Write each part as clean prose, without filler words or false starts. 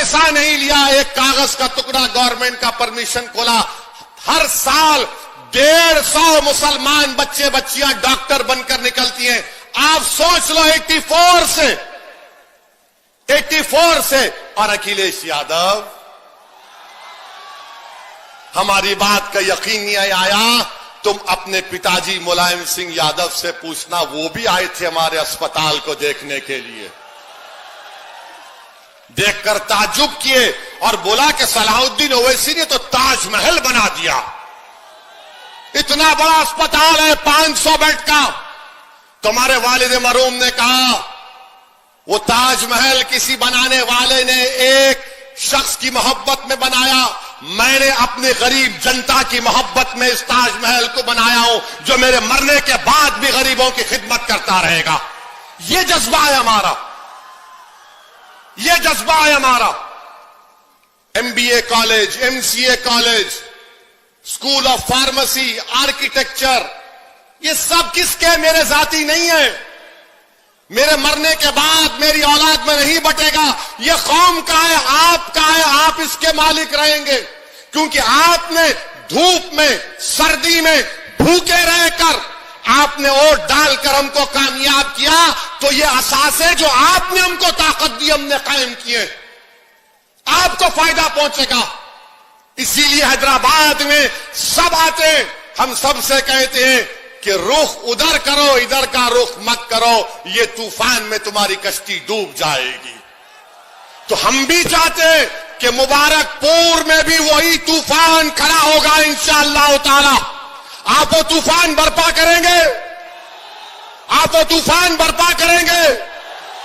पैसा नहीं लिया, एक कागज का टुकड़ा गवर्नमेंट का परमिशन खोला। हर साल 150 मुसलमान बच्चे बच्चियां डॉक्टर बनकर निकलती हैं। आप सोच लो 84 से। और अखिलेश यादव, हमारी बात का यकीन नहीं आया, तुम अपने पिताजी मुलायम सिंह यादव से पूछना, वो भी आए थे हमारे अस्पताल को देखने के लिए। देखकर ताज्जुब किए और बोला कि सलाहुद्दीन ओवैसी ने तो ताजमहल बना दिया। इतना बड़ा अस्पताल है 500 बेड का। तुम्हारे वालिद मरूम ने कहा वो ताजमहल किसी बनाने वाले ने एक शख्स की मोहब्बत में बनाया, मैंने अपने गरीब जनता की मोहब्बत में इस ताजमहल को बनाया हूं, जो मेरे मरने के बाद भी गरीबों की खिदमत करता रहेगा। ये जज्बा है हमारा, ये जज्बा है हमारा। MBA college, MCA college, school of pharmacy, architecture, ये सब किसके? मेरे जाती नहीं है। मेरे मरने के बाद मेरी औलाद में नहीं बटेगा। ये कौम का है, आपका है, आप इसके मालिक रहेंगे। क्योंकि आपने धूप में, सर्दी में भूखे रहकर आपने वोट डालकर हमको कामयाब किया, तो ये असासे जो आपने हमको ताकत दी, हमने कायम किए, आपको फायदा पहुंचेगा। इसीलिए हैदराबाद में सब आते हैं, हम सबसे कहते हैं कि रुख उधर करो, इधर का रुख मत करो, ये तूफान में तुम्हारी कश्ती डूब जाएगी। तो हम भी चाहते हैं कि मुबारकपुर में भी वही तूफान खड़ा होगा इंशाअल्लाह ताला। आप वो तूफान बर्पा करेंगे, आप वो तूफान बर्पा करेंगे,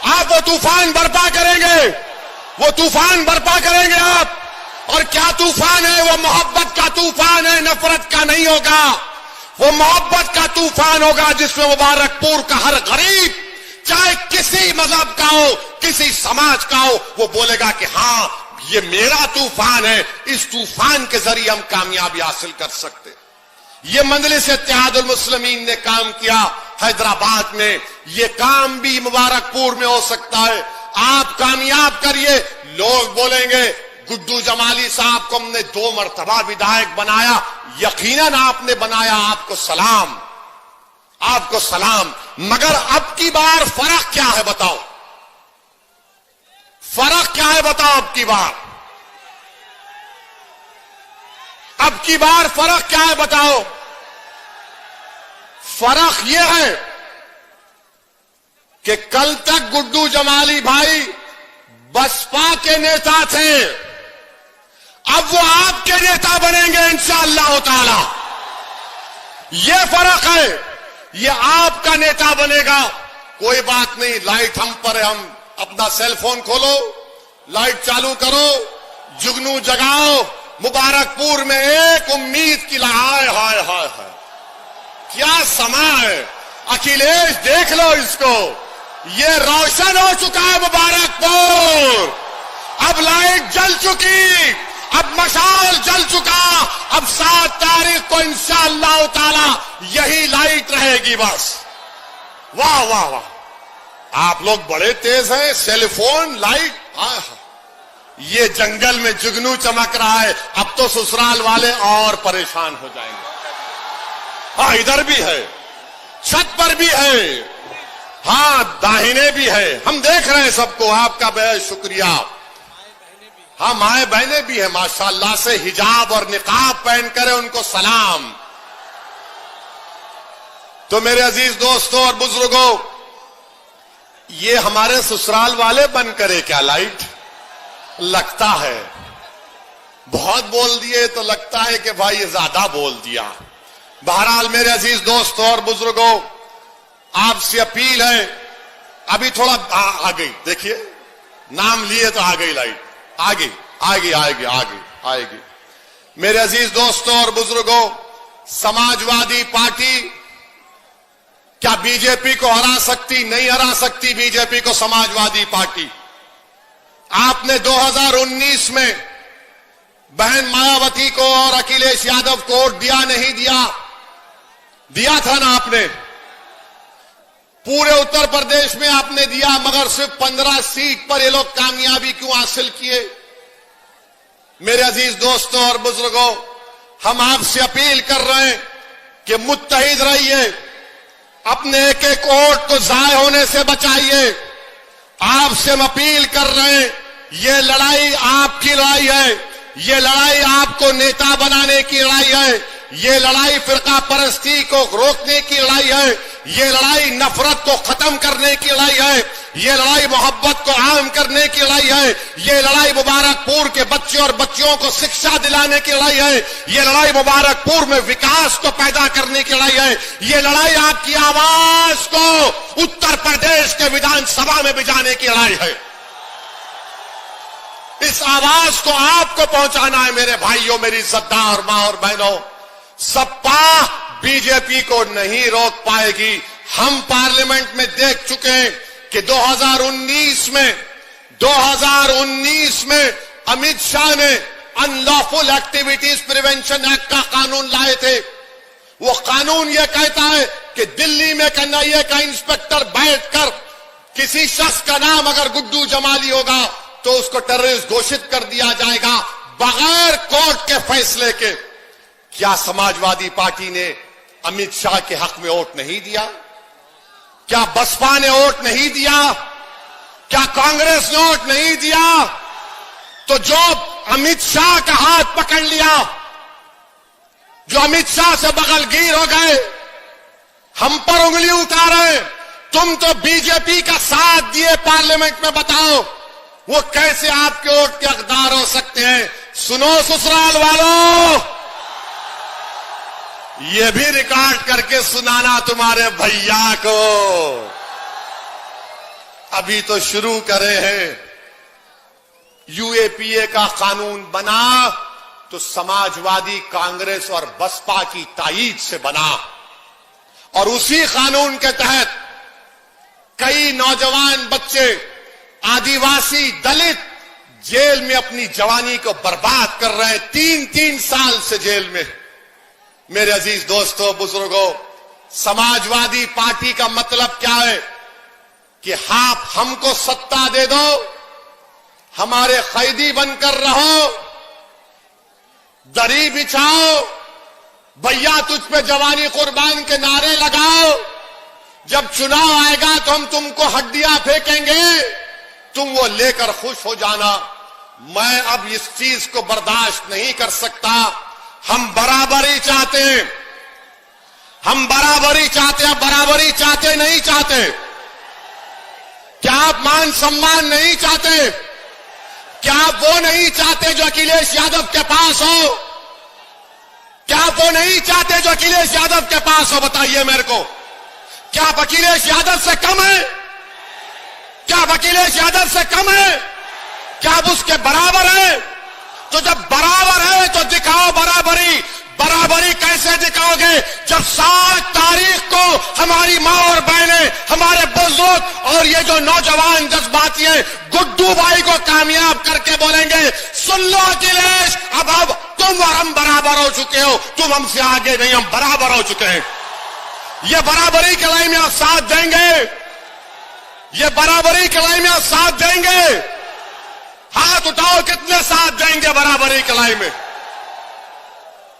आप वो तूफान बर्पा करेंगे, वो तूफान बर्पा करेंगे आप। और क्या तूफान है? वो मोहब्बत का तूफान है, नफरत का नहीं होगा। वो मोहब्बत का तूफान होगा जिसमें मुबारकपुर का हर गरीब, चाहे किसी मजहब का हो, किसी समाज का हो, वो बोलेगा कि हाँ ये मेरा तूफान है, इस तूफान के जरिए हम कामयाबी हासिल कर सकते। ये मजलिस इत्तेहादुल मुस्लिमीन ने काम किया हैदराबाद में, ये काम भी मुबारकपुर में हो सकता है। आप कामयाब करिए। लोग बोलेंगे गुड्डू जमाली साहब को हमने 2 मरतबा विधायक बनाया, यकीनन आपने बनाया, आपको सलाम, आपको सलाम। मगर अब की बार फर्क क्या है बताओ? फर्क क्या है बताओ? अब की बार फर्क क्या है बताओ? फर्क यह है कि कल तक गुड्डू जमाली भाई बसपा के नेता थे, अब वो आपके नेता बनेंगे इंशाअल्लाह ताला। ये फर्क है, ये आपका नेता बनेगा। कोई बात नहीं, लाइट हम पर है, हम अपना सेल फोन खोलो, लाइट चालू करो, जुगनू जगाओ। मुबारकपुर में एक उम्मीद की लहाय, हाय हाय हाय, क्या समा है। अखिलेश देख लो इसको, ये रोशन हो चुका है मुबारकपुर। अब लाइट जल चुकी, अब मशाल जल चुका। अब 7 तारीख को इंशाअल्लाह ताला यही लाइट रहेगी बस। वाह वाह वाह, आप लोग बड़े तेज हैं। सेलफोन लाइट, ये जंगल में जुगनू चमक रहा है। अब तो ससुराल वाले और परेशान हो जाएंगे। हाँ, इधर भी है, छत पर भी है, हाँ दाहिने भी है, हम देख रहे हैं सबको। आपका बेहद शुक्रिया। हाँ, माए बहनें भी है माशाअल्लाह से, हिजाब और निकाब पहनकर है, उनको सलाम। तो मेरे अजीज दोस्तों और बुजुर्गों, ये हमारे ससुराल वाले बनकर है क्या लाइट? लगता है बहुत बोल दिए तो लगता है कि भाई ये ज्यादा बोल दिया। बहरहाल मेरे अजीज दोस्तों और बुजुर्गों, आपसे अपील है, अभी थोड़ा आ गई, देखिए नाम लिए तो आ गई लाइट, आगे आगे आएगी आगे आएगी। मेरे अजीज दोस्तों और बुजुर्गों, समाजवादी पार्टी क्या बीजेपी को हरा सकती? नहीं हरा सकती बीजेपी को समाजवादी पार्टी। आपने 2019 में बहन मायावती को और अखिलेश यादव को वोट दिया नहीं दिया? दिया था ना आपने। पूरे उत्तर प्रदेश में आपने दिया, मगर सिर्फ 15 सीट पर ये लोग कामयाबी क्यों हासिल किए? मेरे अजीज दोस्तों और बुजुर्गों, हम आपसे अपील कर रहे हैं कि मुत्तहिद रहिए, अपने एक एक वोट को जाय होने से बचाइए। आपसे हम अपील कर रहे हैं, ये लड़ाई आपकी लड़ाई है, ये लड़ाई आपको नेता बनाने की लड़ाई है, ये लड़ाई फिरका परस्ती को रोकने की लड़ाई है, ये लड़ाई नफरत को खत्म करने की लड़ाई है, ये लड़ाई मोहब्बत को आम करने की लड़ाई है, ये लड़ाई मुबारकपुर के बच्चे और बच्चियों को शिक्षा दिलाने की लड़ाई है, ये लड़ाई मुबारकपुर में विकास को पैदा करने की लड़ाई है, ये लड़ाई आपकी आवाज को उत्तर प्रदेश के विधानसभा में भिजाने की लड़ाई है। इस आवाज को आपको पहुंचाना है मेरे भाइयों, मेरी इज्जतदार मां और बहनों। सपा बीजेपी को नहीं रोक पाएगी। हम पार्लियामेंट में देख चुके हैं कि 2019 में अमित शाह ने अनलॉफुल एक्टिविटीज प्रिवेंशन एक्ट का कानून लाए थे। वो कानून ये कहता है कि दिल्ली में एनआईए का इंस्पेक्टर बैठकर किसी शख्स का नाम अगर गुड्डू जमाली होगा तो उसको टेररिस्ट घोषित कर दिया जाएगा बगैर कोर्ट के फैसले के। क्या समाजवादी पार्टी ने अमित शाह के हक में वोट नहीं दिया? क्या बसपा ने वोट नहीं दिया? क्या कांग्रेस ने वोट नहीं दिया? तो जो अमित शाह का हाथ पकड़ लिया, जो अमित शाह से बगलगीर हो गए, हम पर उंगली उतारे, तुम तो बीजेपी का साथ दिए पार्लियामेंट में, बताओ वो कैसे आपके वोट के हकदार हो सकते हैं? सुनो ससुराल वालों, ये भी रिकॉर्ड करके सुनाना तुम्हारे भैया को। अभी तो शुरू करे हैं। यूएपीए का कानून बना तो समाजवादी कांग्रेस और बसपा की ताईद से बना, और उसी कानून के तहत कई नौजवान बच्चे, आदिवासी, दलित जेल में अपनी जवानी को बर्बाद कर रहे हैं, 3-3 साल से जेल में। मेरे अजीज दोस्तों, बुजुर्गों, समाजवादी पार्टी का मतलब क्या है कि आप हमको सत्ता दे दो, हमारे कैदी बनकर रहो, दरी बिछाओ, भैया तुझ पे जवानी कुर्बान के नारे लगाओ, जब चुनाव आएगा तो हम तुमको हड्डियां फेंकेंगे, तुम वो लेकर खुश हो जाना। मैं अब इस चीज को बर्दाश्त नहीं कर सकता। हम बराबरी चाहते हैं, हम बराबरी चाहते हैं, बराबरी चाहते नहीं चाहते? क्या आप मान सम्मान नहीं चाहते? क्या आप वो नहीं चाहते जो अखिलेश यादव के पास हो? क्या आप वो नहीं चाहते जो अखिलेश यादव के पास हो? बताइए मेरे को, क्या आप अखिलेश यादव से कम है? क्या आप अखिलेश यादव से कम है? क्या आप उसके बराबर है? तो जब बराबर है तो दिखाओ बराबरी। बराबरी कैसे दिखाओगे जब 7 तारीख को हमारी मां और बहनें, हमारे बुजुर्ग और ये जो नौजवान जज्बाती हैं, गुड्डू भाई को कामयाब करके बोलेंगे, सुन लो अखिलेश, अब तुम और हम बराबर हो चुके हो, तुम हमसे आगे नहीं, हम बराबर हो चुके हैं। ये बराबरी की लड़ाई में आप साथ देंगे? ये बराबरी की लड़ाई में आप साथ देंगे? हाथ उठाओ, कितने साथ देंगे बराबरी की लड़ाई में?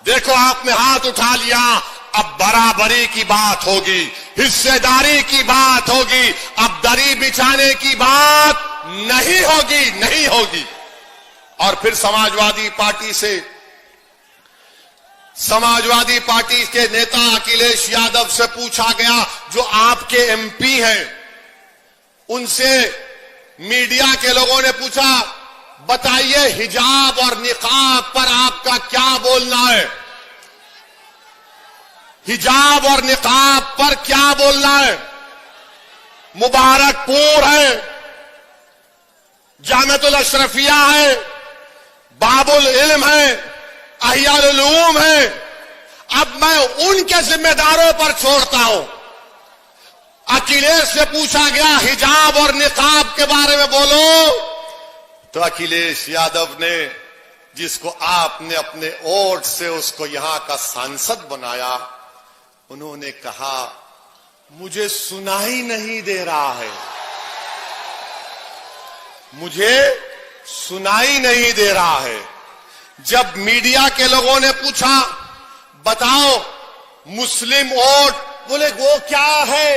देखो, आपने हाथ उठा लिया, अब बराबरी की बात होगी, हिस्सेदारी की बात होगी, अब दरी बिछाने की बात नहीं होगी, नहीं होगी। और फिर समाजवादी पार्टी के नेता अखिलेश यादव से पूछा गया, जो आपके एमपी हैं, उनसे मीडिया के लोगों ने पूछा, बताइए हिजाब और निकाब पर आपका क्या बोलना है? हिजाब और निकाब पर क्या बोलना है? मुबारकपुर है, जामिअतुल अशरफिया है, बाबुल इल्म है, अहियाल उलूम है। अब मैं उनके जिम्मेदारों पर छोड़ता हूं। अखिलेश से पूछा गया हिजाब और निकाब के बारे में बोलो, तो अखिलेश यादव ने, जिसको आपने अपने वोट से उसको यहां का सांसद बनाया, उन्होंने कहा, मुझे सुनाई नहीं दे रहा है, मुझे सुनाई नहीं दे रहा है। जब मीडिया के लोगों ने पूछा बताओ मुस्लिम वोट, बोले वो क्या है।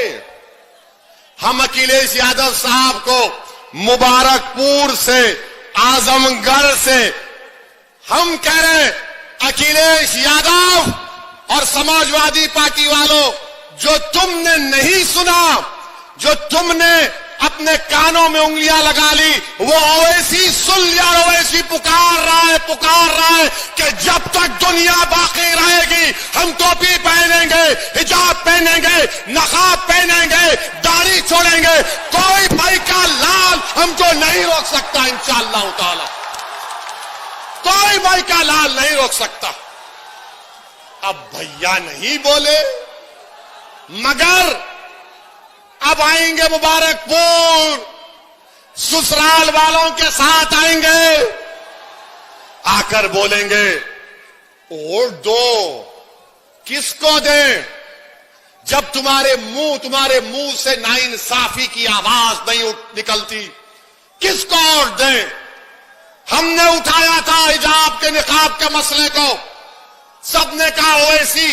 हम अखिलेश यादव साहब को मुबारकपुर से, आजमगढ़ से हम कह रहे हैं, अखिलेश यादव और समाजवादी पार्टी वालों, जो तुमने नहीं सुना, जो तुमने अपने कानों में उंगलियां लगा ली, वो ओवैसी सुन लिया। ओवैसी पुकार रहा है कि जब तक दुनिया बाकी रहेगी हम टोपी पहनेंगे, हिजाब पहनेंगे, नकाब पहनेंगे, दाढ़ी छोड़ेंगे। कोई भाई का लाल हमको नहीं रोक सकता इंशाअल्लाह ताला, कोई भाई का लाल नहीं रोक सकता। अब भैया नहीं बोले, मगर अब आएंगे मुबारकपुर, ससुराल वालों के साथ आएंगे, आकर बोलेंगे वोट दो। किसको दें जब तुम्हारे मुंह से नाइंसाफी की आवाज नहीं निकलती? किसको वोट दें? हमने उठाया था हिजाब के, निकाब के मसले को, सबने कहा ओवैसी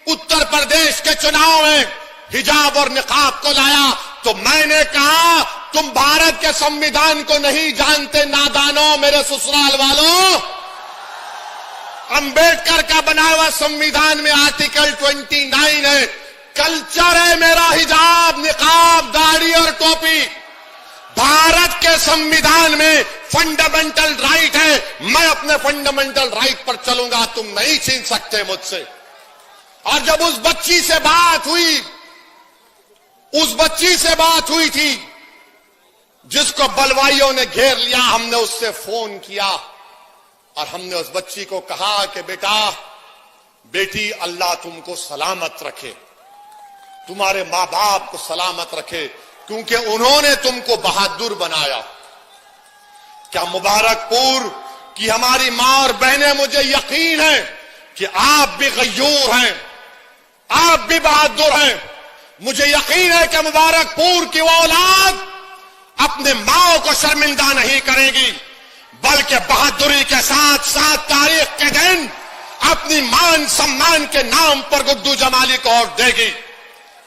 उत्तर प्रदेश के चुनाव में हिजाब और निकाब को लाया, तो मैंने कहा तुम भारत के संविधान को नहीं जानते नादानों, मेरे ससुराल वालों। अंबेडकर का बनाया हुआ संविधान में आर्टिकल 29 है, कल्चर है मेरा हिजाब, निकाब, दाढ़ी और टोपी। भारत के संविधान में फंडामेंटल राइट है, मैं अपने फंडामेंटल राइट पर चलूंगा, तुम नहीं छीन सकते मुझसे। और जब उस बच्ची से बात हुई थी जिसको बलवाइयों ने घेर लिया, हमने उससे फोन किया और हमने उस बच्ची को कहा कि बेटी अल्लाह तुमको सलामत रखे, तुम्हारे मां बाप को सलामत रखे, क्योंकि उन्होंने तुमको बहादुर बनाया। क्या मुबारकपुर की हमारी मां और बहनें, मुझे यकीन है कि आप भी गयूर हैं, आप भी बहादुर हैं। मुझे यकीन है कि मुबारकपुर की वो औलाद अपने माओ को शर्मिंदा नहीं करेगी, बल्कि बहादुरी के साथ 7 तारीख के दिन अपनी मान सम्मान के नाम पर गुड्डू जमाली को वोट देगी।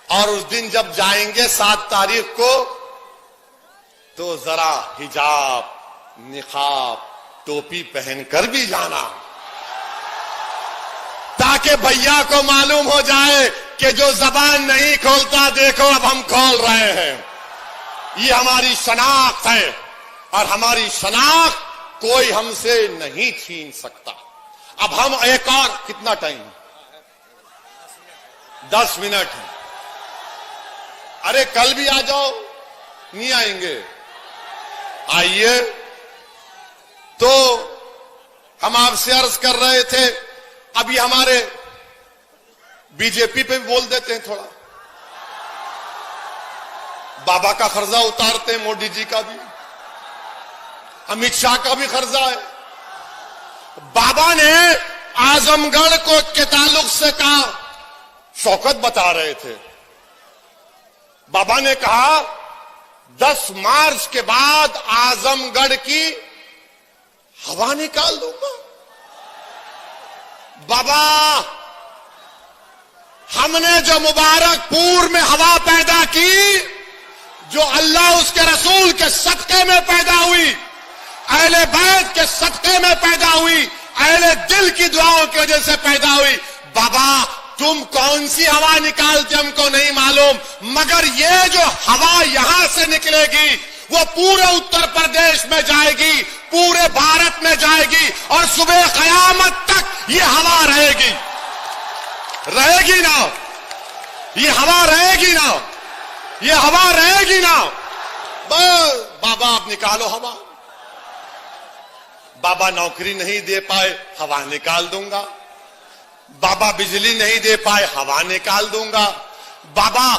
और उस दिन जब जाएंगे 7 तारीख को, तो जरा हिजाब, निकाब, टोपी पहनकर भी जाना, ताकि भैया को मालूम हो जाए कि जो जबान नहीं खोलता, देखो अब हम खोल रहे हैं। ये हमारी शनाख्त है और हमारी शनाख्त कोई हमसे नहीं छीन सकता। अब हम एक और, कितना टाइम? 10 मिनट है। अरे कल भी आ जाओ, नहीं आएंगे? आइए। तो हम आपसे अर्ज कर रहे थे, अभी हमारे बीजेपी पे भी बोल देते हैं थोड़ा, बाबा का खर्जा उतारते हैं, मोदी जी का भी, अमित शाह का भी खर्जा है। बाबा ने आजमगढ़ को के ताल्लुक से कहा, शौकत बता रहे थे, बाबा ने कहा 10 मार्च के बाद आजमगढ़ की हवा निकाल दूंगा। बाबा, हमने जो मुबारकपुर में हवा पैदा की, जो अल्लाह उसके रसूल के सदके में पैदा हुई, अहले बैत के सदके में पैदा हुई, अहले दिल की दुआओं की वजह से पैदा हुई। बाबा, तुम कौन सी हवा निकालते हमको नहीं मालूम, मगर ये जो हवा यहां से निकलेगी वो पूरे उत्तर प्रदेश में जाएगी, पूरे भारत में जाएगी, और सुबह कयामत तक ये हवा रहेगी। रहेगी ना? ये हवा रहेगी ना? ये हवा रहेगी ना? बस बाबा, आप निकालो हवा। बाबा नौकरी नहीं दे पाए, हवा निकाल दूंगा। बाबा बिजली नहीं दे पाए, हवा निकाल दूंगा। बाबा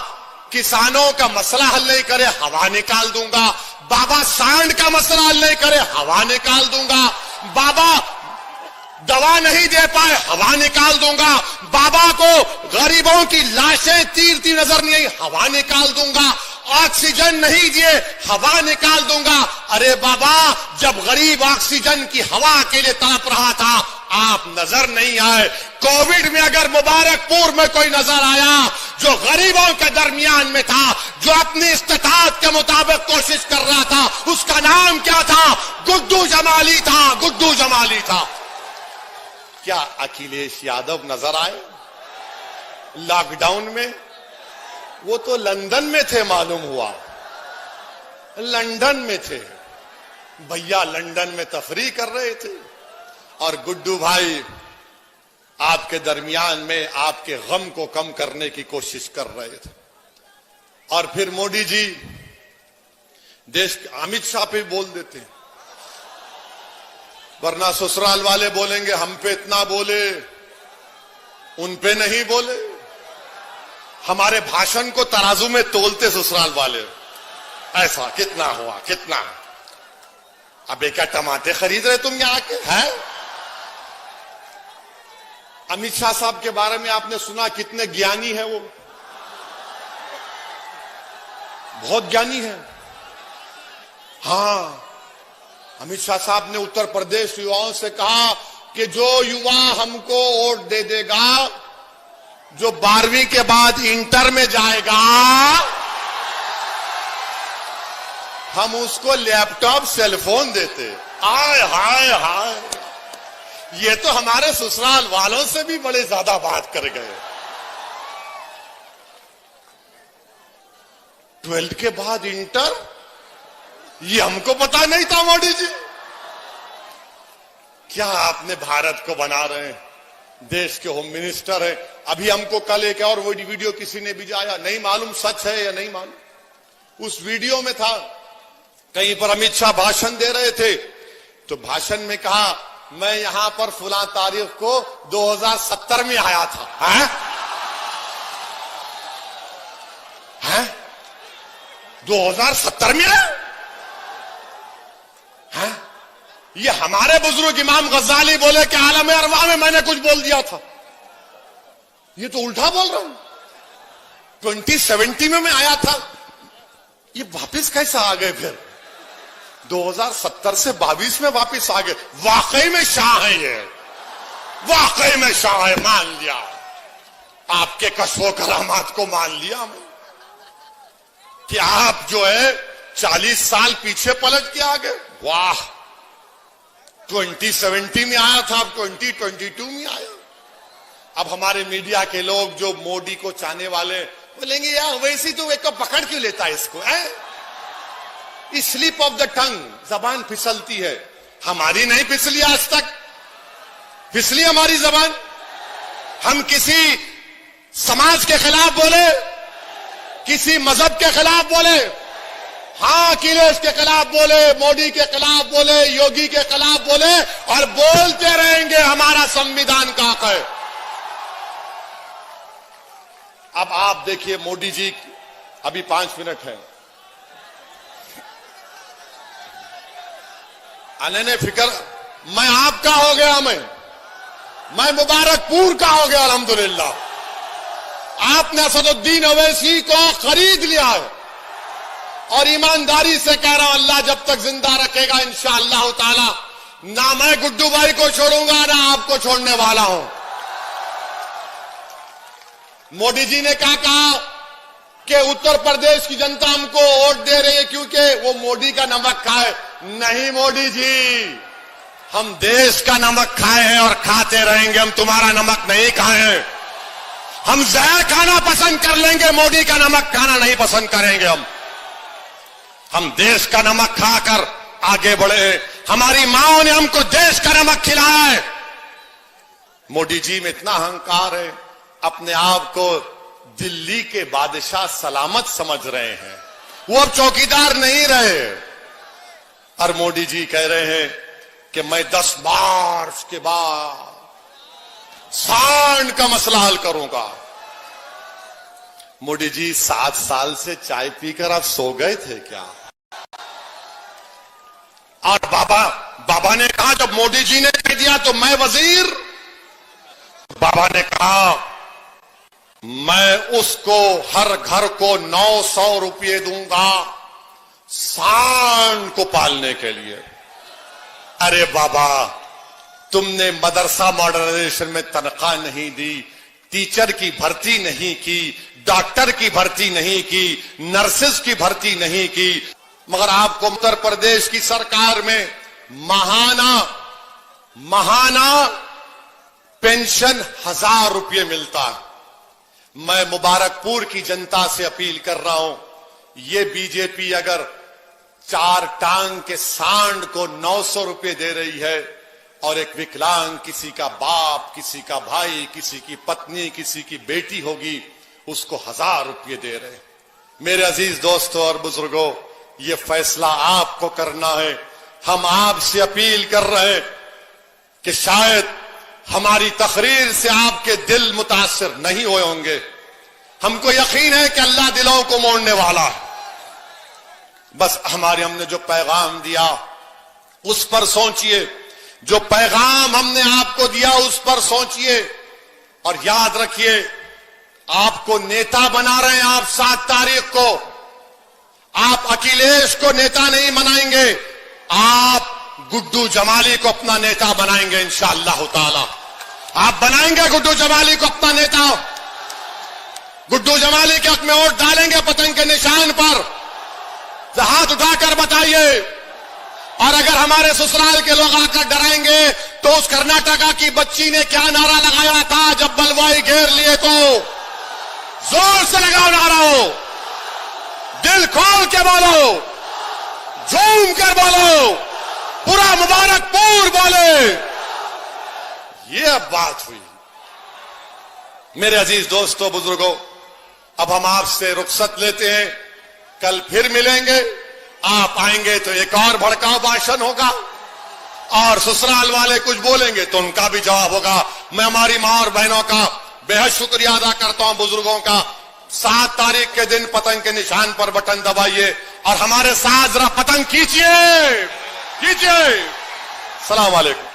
किसानों का मसला हल नहीं करे, हवा निकाल दूंगा। बाबा सांड का मसला हल नहीं करे, हवा निकाल दूंगा। बाबा दवा नहीं दे पाए, हवा निकाल दूंगा। बाबा को गरीबों की लाशें तीरती नजर नहीं आई, हवा निकाल दूंगा। ऑक्सीजन नहीं दिए, हवा निकाल दूंगा। अरे बाबा, जब गरीब ऑक्सीजन की हवा के लिए तड़प रहा था, आप नजर नहीं आए। कोविड में अगर मुबारकपुर में कोई नजर आया जो गरीबों के दरमियान में था, जो अपनी इस्तिताअत के मुताबिक कोशिश कर रहा था, उसका नाम क्या था? गुड्डू जमाली था, गुड्डू जमाली था। क्या अखिलेश यादव नजर आए लॉकडाउन में? वो तो लंदन में थे, मालूम हुआ लंदन में थे भैया, लंदन में तफरीह कर रहे थे और गुड्डू भाई आपके दरमियान में आपके गम को कम करने की कोशिश कर रहे थे। और फिर मोदी जी देश अमित शाह पे बोल देते हैं, वरना ससुराल वाले बोलेंगे हम पे इतना बोले, उन पे नहीं बोले। हमारे भाषण को तराजू में तोलते ससुराल वाले, ऐसा कितना हुआ, कितना। अबे क्या टमाटे खरीद रहे तुम यहां के हैं? अमित शाह साहब के बारे में आपने सुना, कितने ज्ञानी है वो, बहुत ज्ञानी है। हाँ, अमित शाह साहब ने उत्तर प्रदेश युवाओं से कहा कि जो युवा हमको वोट दे देगा, जो 12वीं के बाद इंटर में जाएगा, हम उसको लैपटॉप सेलफोन देते। आय हाय हाय, ये तो हमारे ससुराल वालों से भी बड़े ज्यादा बात कर गए। 12th के बाद इंटर, ये हमको पता नहीं था मोदी जी। क्या आपने भारत को बना रहे हैं, देश के होम मिनिस्टर है। अभी हमको कल एक और वीडियो किसी ने भिजाया, नहीं मालूम सच है या नहीं मालूम। उस वीडियो में था, कहीं पर अमित शाह भाषण दे रहे थे, तो भाषण में कहा मैं यहां पर फुला तारीख को 2070 में आया था। हैं? 2070 में है? ये हमारे बुजुर्ग इमाम गजाली बोले कि आलम अरवा में मैंने कुछ बोल दिया था, ये तो उल्टा बोल रहा हूं। 2070 में मैं आया था, ये वापस कैसे आ गए? फिर 2070 से 22 में वापस आ गए। वाकई में शाह है ये, वाकई में शाह है, मान लिया। आपके कशो करामात को मान लिया मैं कि आप जो है 40 साल पीछे पलट के आ गए। वाह, 2070 में आया था, अब 2022 में आया। अब हमारे मीडिया के लोग जो मोदी को चाहने वाले बोलेंगे यार वैसे तो एक पकड़ क्यों लेता है इसको, है? स्लिप ऑफ द टंग, जबान फिसलती है। हमारी नहीं फिसली आज तक, फिसली हमारी जबान। हम किसी समाज के खिलाफ बोले, किसी मजहब के खिलाफ बोले, हाँ अखिलेश के खिलाफ बोले, मोदी के खिलाफ बोले, योगी के खिलाफ बोले और बोलते रहेंगे। हमारा संविधान का हक है। अब आप देखिए मोदी जी, अभी 5 मिनट है, अने फिक्र मैं आपका हो गया, मैं मुबारकपुर का हो गया अल्हम्दुलिल्लाह। आपने असदुद्दीन ओवैसी को खरीद लिया है और ईमानदारी से कह रहा हूं, अल्लाह जब तक जिंदा रखेगा इंशाअल्लाह ताला, ना मैं गुड्डू भाई को छोड़ूंगा ना आपको छोड़ने वाला हूं। मोदी जी ने क्या कहा कि उत्तर प्रदेश की जनता हमको वोट दे रही है क्योंकि वो मोदी का नमक खाए। नहीं मोदी जी, हम देश का नमक खाए हैं और खाते रहेंगे, हम तुम्हारा नमक नहीं खाए हैं। हम जहर खाना पसंद कर लेंगे, मोदी का नमक खाना नहीं पसंद करेंगे। हम देश का नमक खाकर आगे बढ़े हैं। हमारी माओं ने हमको देश का नमक खिलाया है। मोदी जी में इतना अहंकार है, अपने आप को दिल्ली के बादशाह सलामत समझ रहे हैं। वो अब चौकीदार नहीं रहे। और मोदी जी कह रहे हैं कि मैं 10 मार्च के बाद सांड का मसला हल करूंगा। मोदी जी 7 साल से चाय पीकर आप सो गए थे क्या? और बाबा ने कहा, जब मोदी जी ने कह दिया तो मैं वजीर, बाबा ने कहा मैं उसको हर घर को 900 रुपये दूंगा सांड को पालने के लिए। अरे बाबा, तुमने मदरसा मॉडर्नाइजेशन में तनख्वाह नहीं दी, टीचर की भर्ती नहीं की, डॉक्टर की भर्ती नहीं की, नर्सेज की भर्ती नहीं की, मगर आपको उत्तर प्रदेश की सरकार में महाना पेंशन 1000 रुपये मिलता है। मैं मुबारकपुर की जनता से अपील कर रहा हूं, ये बीजेपी अगर 4 टांग के सांड को 900 रुपये दे रही है और एक विकलांग किसी का बाप, किसी का भाई, किसी की पत्नी, किसी की बेटी होगी, उसको 1000 रुपये दे रहे हैं। मेरे अजीज दोस्तों और बुजुर्गों, ये फैसला आपको करना है। हम आपसे अपील कर रहे हैं कि शायद हमारी तकरीर से आपके दिल मुतासिर नहीं हुए होंगे। हमको यकीन है कि अल्लाह दिलों को मोड़ने वाला है। बस हमने जो पैगाम दिया उस पर सोचिए, जो पैगाम हमने आपको दिया उस पर सोचिए और याद रखिए, आपको नेता बना रहे हैं आप 7 तारीख को। आप अखिलेश को नेता नहीं बनाएंगे, आप गुड्डू जमाली को अपना नेता बनाएंगे इंशाअल्लाह ताला। आप बनाएंगे गुड्डू जमाली को अपना नेता। गुड्डू जमाली के हक में वोट डालेंगे पतंग के निशान पर, तो हाथ उठाकर बताइए। और अगर हमारे ससुराल के लोग आकर डराएंगे तो उस कर्नाटका की बच्ची ने क्या नारा लगाया था जब बलवाई घेर लिए, तो जोर से लगाओ नारा हो, दिल खोल के बोलो, झूम कर बोलो, पूरा मुबारकपुर बोले। ये अब बात हुई। मेरे अजीज दोस्तों बुजुर्गों, अब हम आपसे रुखसत लेते हैं। कल फिर मिलेंगे। आप आएंगे तो एक और भड़काऊ भाषण होगा और ससुराल वाले कुछ बोलेंगे तो उनका भी जवाब होगा। मैं हमारी मां और बहनों का बेहद शुक्रिया अदा करता हूं, बुजुर्गों का। 7 तारीख के दिन पतंग के निशान पर बटन दबाइए और हमारे साथ जरा पतंग खींचिए। सलाम वालेकुम।